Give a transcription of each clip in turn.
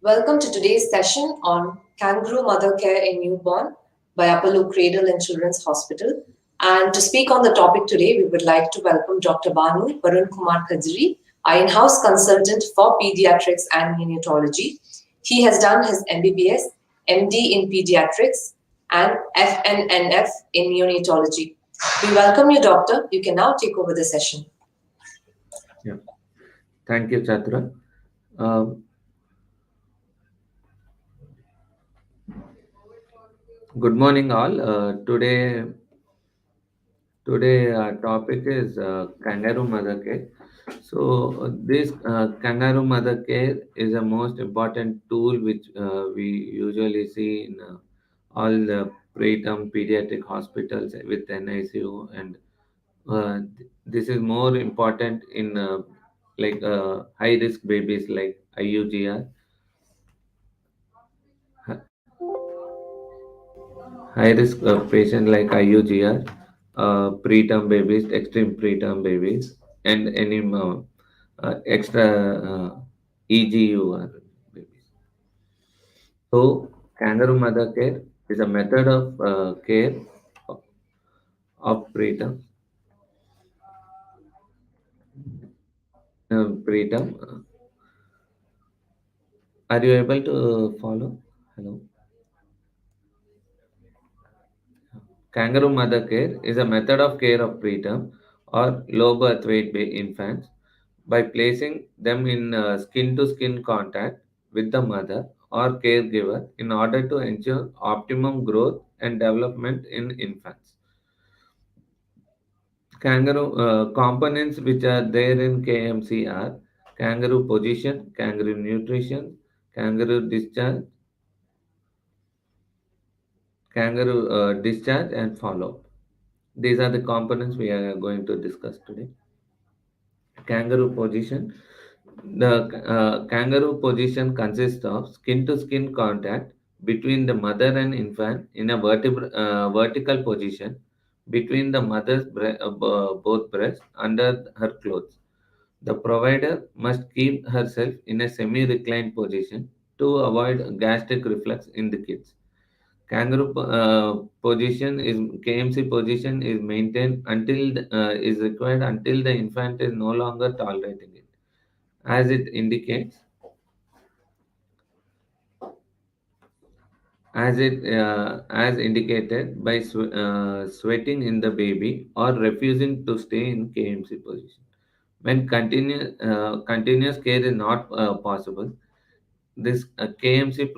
Welcome to today's session on Kangaroo Mother Care in Newborn by Apollo Cradle and Children's Hospital. And to speak on the topic today, we would like to welcome Dr. Banu Varun Kumar Khajri, our in-house consultant for pediatrics and neonatology. He has done his MBBS, MD in pediatrics, and FNNF in neonatology. We welcome you, Doctor. You can now take over the session. Yeah, thank you, Chatra. Um, Good morning, all. Today topic is kangaroo mother care. This kangaroo mother care is a most important tool which we usually see in all the preterm pediatric hospitals with NICU, and this is more important in high risk babies like IUGR. High risk patient like IUGR, preterm babies, extreme preterm babies, and any extra EGUR babies. So, kangaroo mother care is a method of care of preterm. Preterm. Are you able to follow? Hello. Kangaroo mother care is a method of care of preterm or low birth weight infants by placing them in skin to skin contact with the mother or caregiver in order to ensure optimum growth and development in infants. Kangaroo components which are there in KMC are kangaroo position, kangaroo nutrition, kangaroo discharge, and follow up. These are the components we are going to discuss today. Kangaroo position. The kangaroo position consists of skin to skin contact between the mother and infant in a vertical position between the mother's both breasts under her clothes. The provider must keep herself in a semi reclined position to avoid gastric reflux in the kids. Kangaroo position is KMC position is maintained until is required until the infant is no longer tolerating it, as it indicates as indicated by sweating in the baby or refusing to stay in KMC position. When continuous care is not possible, this KMC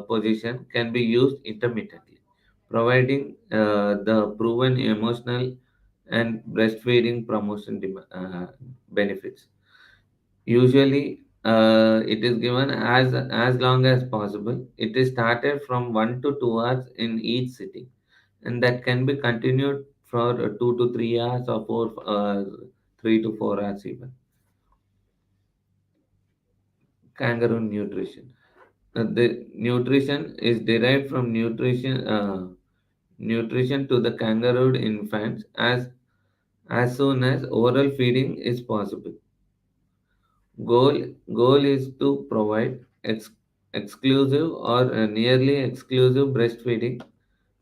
position can be used intermittently, providing the proven emotional and breastfeeding promotion benefits. Usually, it is given as long as possible. It is started from 1 to 2 hours in each sitting, and that can be continued for 2 to 3 hours or 3 to 4 hours even. Kangaroo nutrition. The nutrition is derived from nutrition to the kangaroo infants as soon as oral feeding is possible. Goal is to provide exclusive or nearly exclusive breastfeeding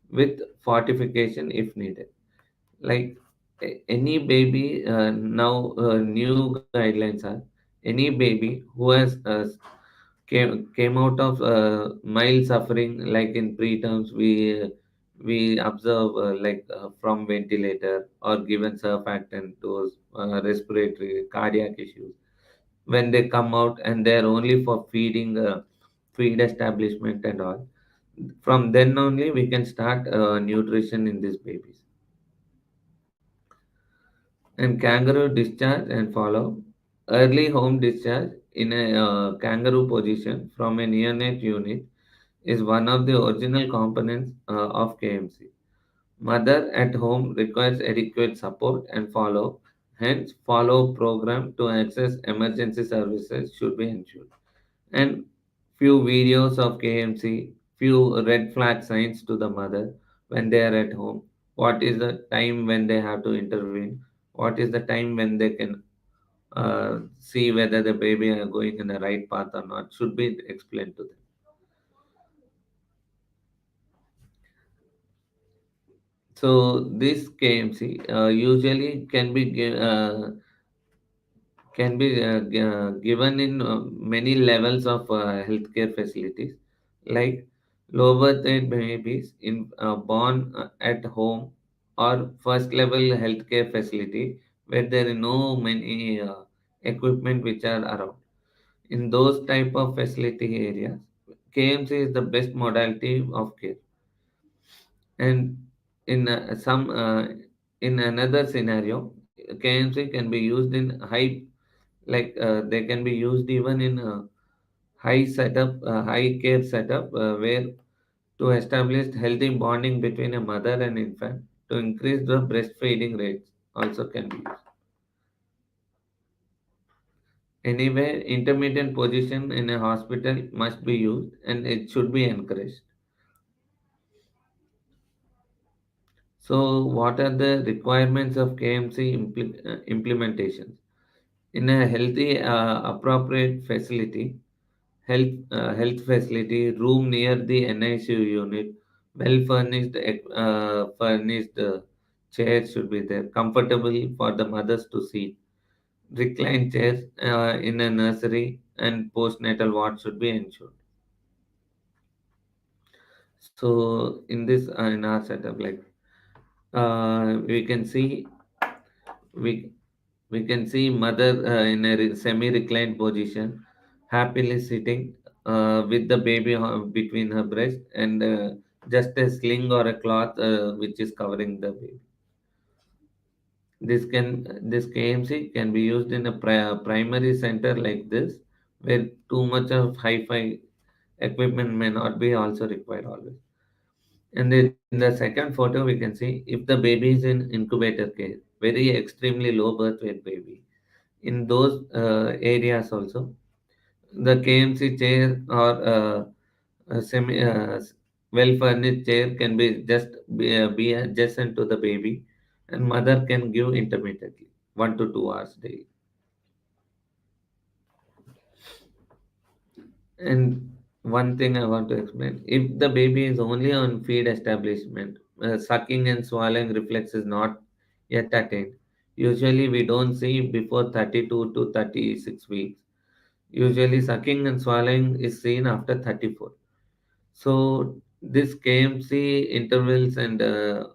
with fortification if needed. Like any baby, now new guidelines are any baby who has came out of mild suffering, like in preterms we observe from ventilator or given surfactant dose, respiratory cardiac issues. When they come out and they're only for feeding, feed establishment and all, from then only we can start nutrition in these babies. And kangaroo discharge and follow. Early home discharge in a kangaroo position from a neonate unit is one of the original components of KMC. Mother at home requires adequate support and follow. Hence, follow program to access emergency services should be ensured. And few videos of KMC, few red flag signs to the mother when they are at home. What is the time when they have to intervene? What is the time when they can see whether the baby are going in the right path or not should be explained to them. So this KMC usually can be given in many levels of healthcare facilities, like low birth weight babies in born at home, or first level healthcare facility where there are no many equipment which are around. In those type of facility areas, KMC is the best modality of care. And in some in another scenario, KMC can be used in high, like they can be used even in high care setup, where to establish healthy bonding between a mother and infant, to increase the breastfeeding rates also can be used. Anyway, intermittent position in a hospital must be used and it should be encouraged. So, what are the requirements of KMC implementations? In a healthy, appropriate facility, health facility, room near the NICU unit, well furnished chairs should be there, comfortable for the mothers to sit. Recline chairs in a nursery and postnatal ward should be ensured. So in this in our setup, like we can see we we can see mother in a semi-reclined position, happily sitting with the baby between her breast, and just a sling or a cloth which is covering the baby. This KMC can be used in a primary center like this, where too much of hi-fi equipment may not be also required always. And in the second photo, we can see if the baby is in incubator care, very extremely low birth weight baby. In those areas also, the KMC chair or a semi well furnished chair can be adjacent to the baby, and mother can give intermittently 1 to 2 hours daily. And one thing I want to explain, if the baby is only on feed establishment, sucking and swallowing reflex is not yet attained. Usually, we don't see before 32 to 36 weeks. Usually, sucking and swallowing is seen after 34. So, this KMC intervals and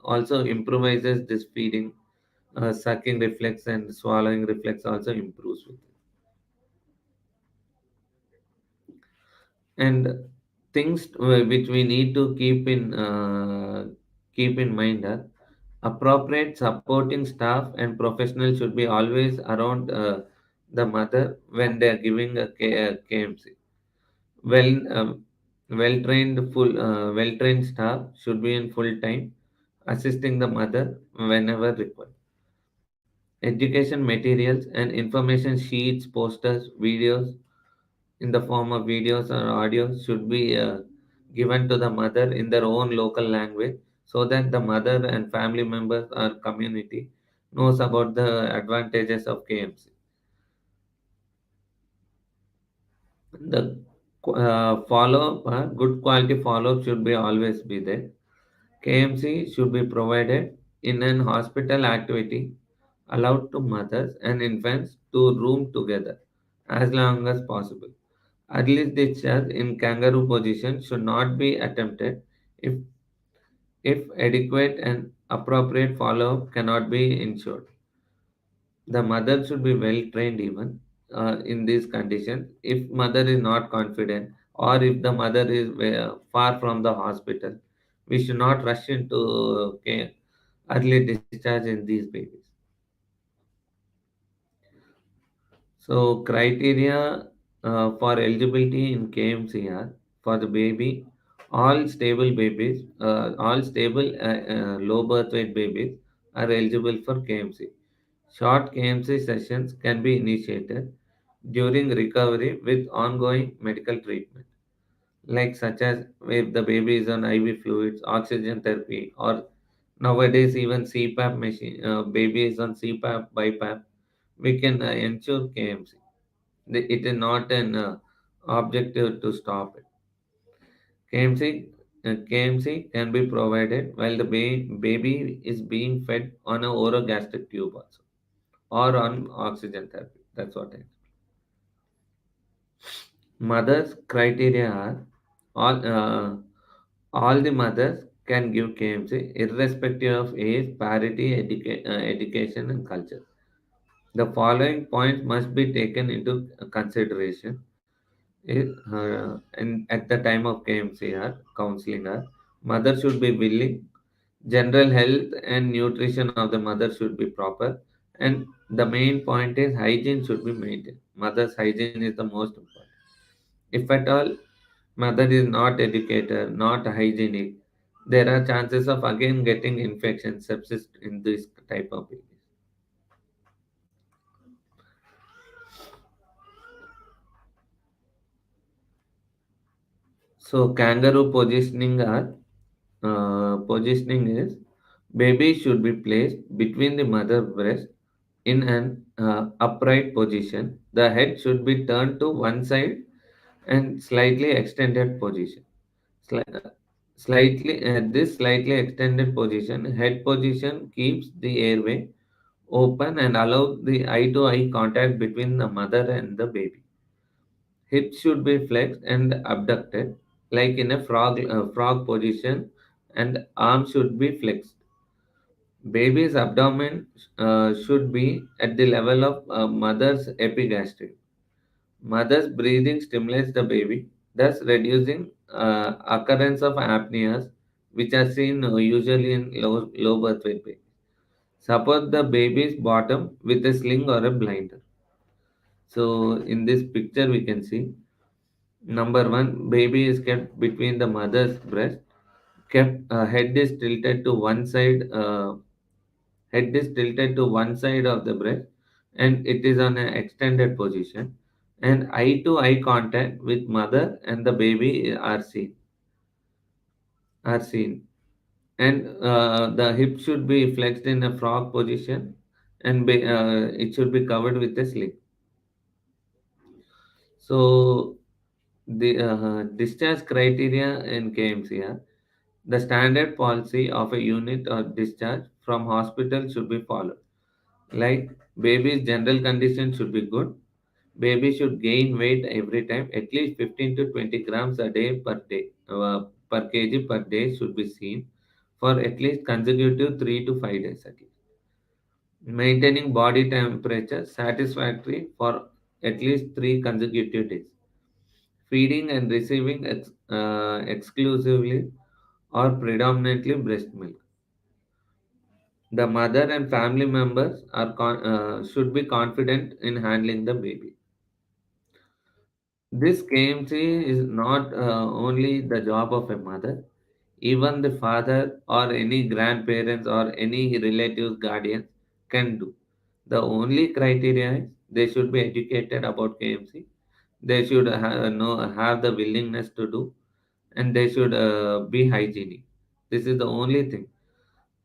also improvises this feeding, sucking reflex and swallowing reflex also improves with it. And things which we need to keep in mind are appropriate supporting staff and professionals should be always around the mother when they are giving a KMC. Well, well trained staff should be in full time, assisting the mother whenever required. Education materials and information sheets, posters, videos in the form of videos or audios should be given to the mother in their own local language, so that the mother and family members or community knows about the advantages of KMC. The follow up, good quality follow up should be always be there. KMC should be provided in an hospital activity, allowed to mothers and infants to room together as long as possible. Early discharge in kangaroo position should not be attempted if, if adequate and appropriate follow-up cannot be ensured. The mother should be well trained even in these conditions. If mother is not confident or if the mother is far from the hospital, we should not rush into early discharge in these babies. So criteria for eligibility in KMCR for the baby, all stable low birth weight babies are eligible for KMC. Short KMC sessions can be initiated during recovery with ongoing medical treatment, like such as if the baby is on IV fluids, oxygen therapy, or nowadays even CPAP machine, baby is on CPAP, BiPAP. we can ensure KMC. It is not an objective to stop it. KMC can be provided while the baby is being fed on a orogastric tube also, or on oxygen therapy. That's what I. Mothers' criteria are all the mothers can give KMC irrespective of age, parity, education, and culture. The following points must be taken into consideration at the time of KMCR counseling her. Mother should be willing. General health and nutrition of the mother should be proper, and the main point is hygiene should be maintained. Mother's hygiene is the most important. If at all mother is not educated, not hygienic, there are chances of again getting infection, sepsis in this type of babies. So kangaroo positioning is baby should be placed between the mother breast in an upright position. The head should be turned to one side and slightly extended position. Sli- uh, this slightly extended position, head position keeps the airway open and allow the eye to eye contact between the mother and the baby. Hips should be flexed and abducted, like in a frog position, and arms should be flexed. Baby's abdomen should be at the level of mother's epigastric. Mother's breathing stimulates the baby, thus reducing occurrence of apneas, which are seen usually in low birth weight babies. Support the baby's bottom with a sling or a blinder. So in this picture we can see number one, baby is kept between the mother's breast. Kept head is tilted to one side. Head is tilted to one side of the breast, and it is on an extended position. And eye to eye contact with mother and the baby are seen. And the hip should be flexed in a frog position, and it should be covered with a sling. So the discharge criteria in KMCR. The standard policy of a unit or discharge from hospital should be followed. Like baby's general condition should be good. Baby should gain weight every time. At least 15 to 20 grams a day per day. Per kg per day should be seen for at least consecutive 3 to 5 days at least. Maintaining body temperature satisfactory for at least 3 consecutive days. Feeding and receiving exclusively or predominantly breast milk. The mother and family members should be confident in handling the baby. This KMC is not only the job of a mother, even the father or any grandparents or any relatives, guardians can do. The only criteria is they should be educated about KMC. They should have the willingness to do, and they should be hygienic. This is the only thing.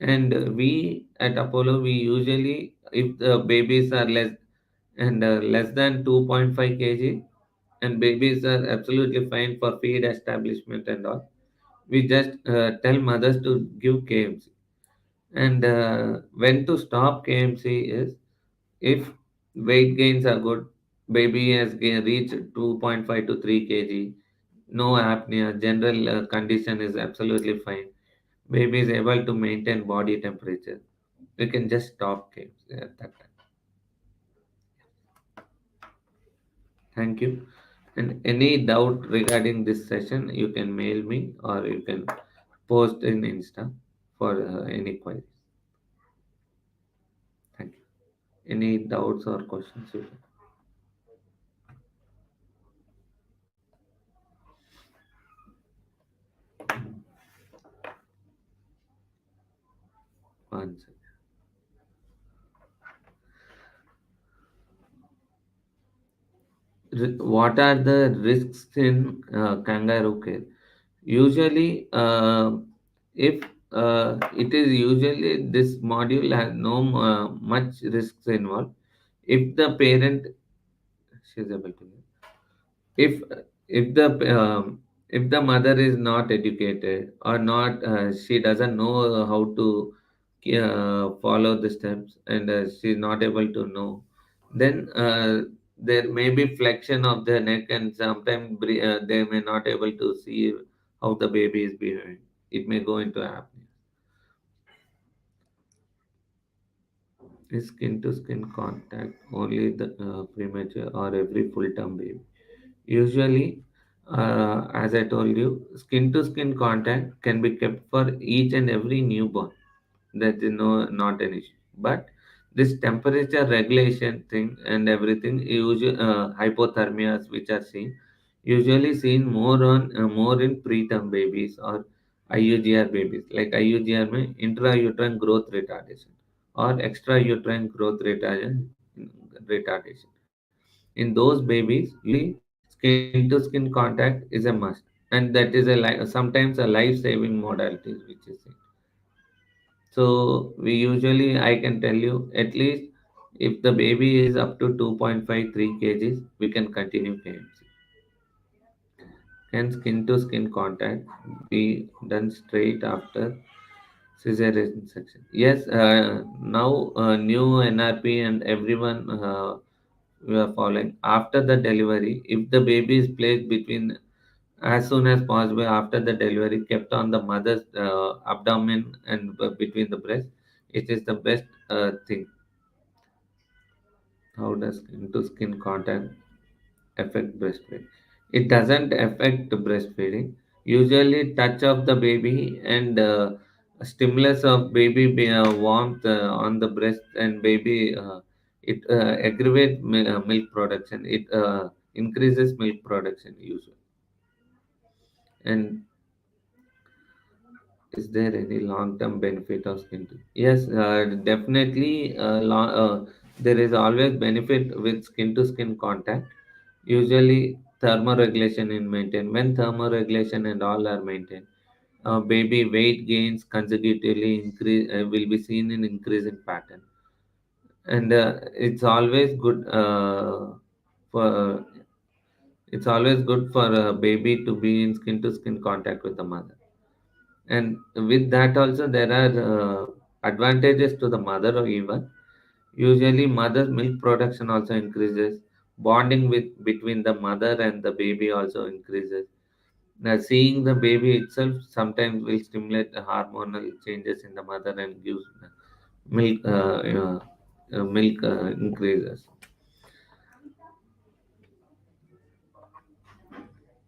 And we at Apollo, we usually, if the babies are less than 2.5 kg, and babies are absolutely fine for feed establishment and all, we just tell mothers to give KMC. And when to stop KMC is if weight gains are good, baby has reached 2.5 to 3 kg, no apnea, general condition is absolutely fine, baby is able to maintain body temperature, we can just stop games at that time. Thank you. And any doubt regarding this session, you can mail me or you can post in Insta for any queries. Thank you. Any doubts or questions? You can answer. What are the risks in kangaroo care? Usually, if it is usually this module has no much risks involved. If the parent, she's able to, if if the if the mother is not educated or not, she doesn't know how to follow the steps, and she's not able to know, then there may be flexion of the neck, and sometimes they may not able to see how the baby is behaving. It may go into apnea. Is skin to skin contact only the premature or every full term baby? Usually, as I told you, skin to skin contact can be kept for each and every newborn. That is not an issue. But this temperature regulation thing and everything, usually hypothermias which are seen, usually seen more in preterm babies or IUGR babies. Like IUGR means intrauterine growth retardation or extrauterine growth retardation. In those babies, usually skin to skin contact is a must, and that is sometimes a life saving modality which is it. So we usually, I can tell you, at least if the baby is up to 2.53 kgs, we can continue KMC. Can skin to skin contact be done straight after cesarean section? Yes, now new NRP and everyone we are following. After the delivery, if the baby is placed between as soon as possible after the delivery, kept on the mother's abdomen and between the breast, it is the best thing. How does skin to skin contact affect breastfeeding? It doesn't affect breastfeeding. Usually, touch of the baby and stimulus of baby warmth on the breast and baby, it aggravates milk production. It increases milk production usually. And is there any long-term benefit of skin to? Yes, definitely. There is always benefit with skin-to-skin contact. Usually, thermoregulation is maintained. When thermoregulation and all are maintained, baby weight gains consecutively increase will be seen in increasing pattern, and for it's always good for a baby to be in skin-to-skin contact with the mother. And with that also there are advantages to the mother or even usually mother's milk production also increases, bonding with between the mother and the baby also increases. Now seeing the baby itself sometimes will stimulate the hormonal changes in the mother and gives milk milk increases.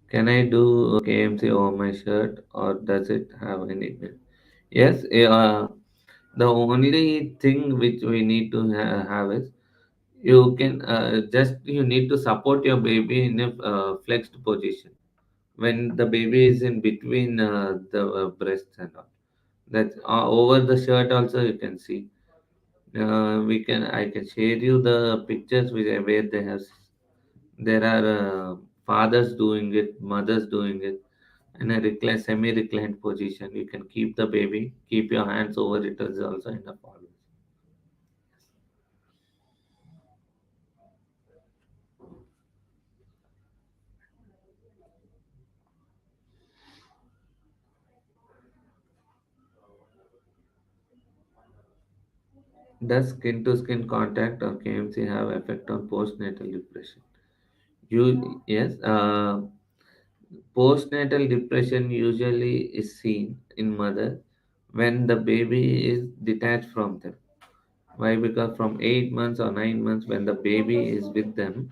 Can I do KMC over my shirt or does it have any? Yes, the only thing which we need to have is you can just you need to support your baby in a flexed position when the baby is in between the breasts and all. That's over the shirt also you can see. We can I can share you the pictures where they have. There are fathers doing it, mothers doing it in a semi-reclined position. You can keep the baby, keep your hands over it is also enough always. Does skin-to-skin contact or KMC have effect on postnatal depression? Yes. Postnatal depression usually is seen in mother when the baby is detached from them. Why? Because from 8 months or 9 months, when the baby is with them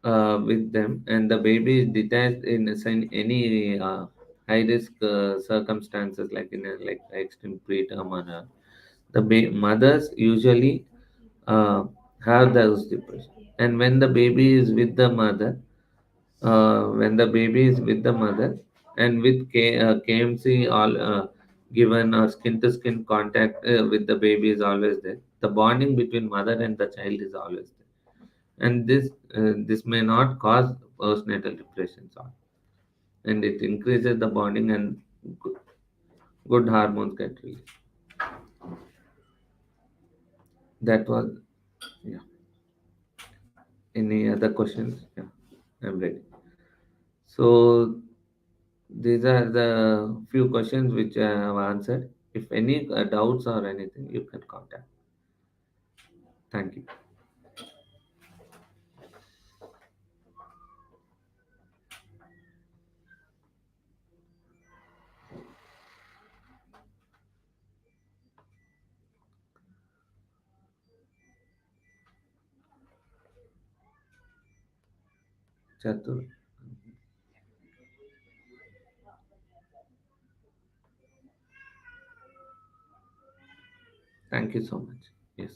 and the baby is detached in any high risk circumstances like in a like extreme preterm or the mothers usually uh, have those depression. And when the baby is with the mother, when the baby is with the mother and with KMC all given or skin to skin contact with the baby is always there. The bonding between mother and the child is always there, and this may not cause postnatal depression, and it increases the bonding and good, good hormones get released. That was, yeah. Any other questions? Yeah, I'm ready. So these are the few questions which I have answered. If any doubts or anything, you can contact. Thank you. Chatur. Thank you so much. Yes.